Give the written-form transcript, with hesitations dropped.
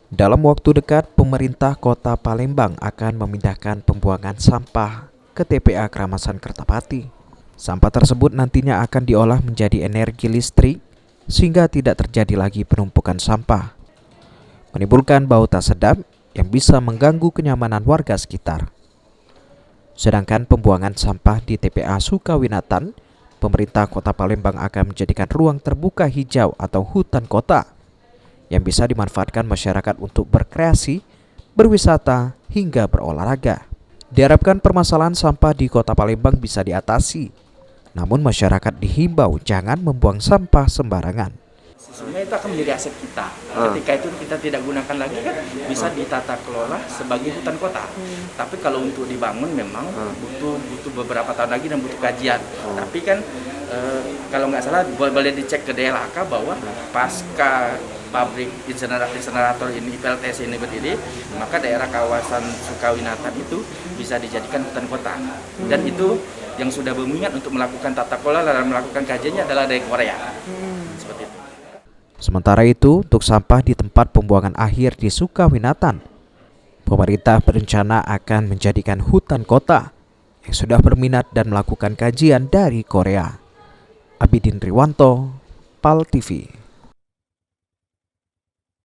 Dalam waktu dekat, pemerintah Kota Palembang akan memindahkan pembuangan sampah ke TPA Keramasan Kertapati. Sampah tersebut nantinya akan diolah menjadi energi listrik sehingga tidak terjadi lagi penumpukan sampah, menimbulkan bau tak sedap yang bisa mengganggu kenyamanan warga sekitar. Sedangkan pembuangan sampah di TPA Sukawinatan, pemerintah Kota Palembang akan menjadikan ruang terbuka hijau atau hutan kota yang bisa dimanfaatkan masyarakat untuk berkreasi, berwisata, hingga berolahraga. Diharapkan permasalahan sampah di Kota Palembang bisa diatasi. Namun masyarakat dihimbau jangan membuang sampah sembarangan. Sebenarnya itu akan menjadi aset kita. Ketika itu kita tidak gunakan lagi kan bisa ditata kelola sebagai hutan kota. Tapi kalau untuk dibangun memang butuh beberapa tahun lagi dan butuh kajian. Tapi kan kalau nggak salah boleh dicek ke DLHK bahwa pasca pabrik insenerator ini PLTS ini berdiri, maka daerah kawasan Sukawinatan itu bisa dijadikan hutan kota. Dan itu yang sudah berminat untuk melakukan tata kelola dan melakukan kajiannya adalah dari Korea. Seperti itu. Sementara itu, untuk sampah di tempat pembuangan akhir di Sukawinatan, pemerintah berencana akan menjadikan hutan kota yang sudah berminat dan melakukan kajian dari Korea. Abidin Riwanto, PAL TV.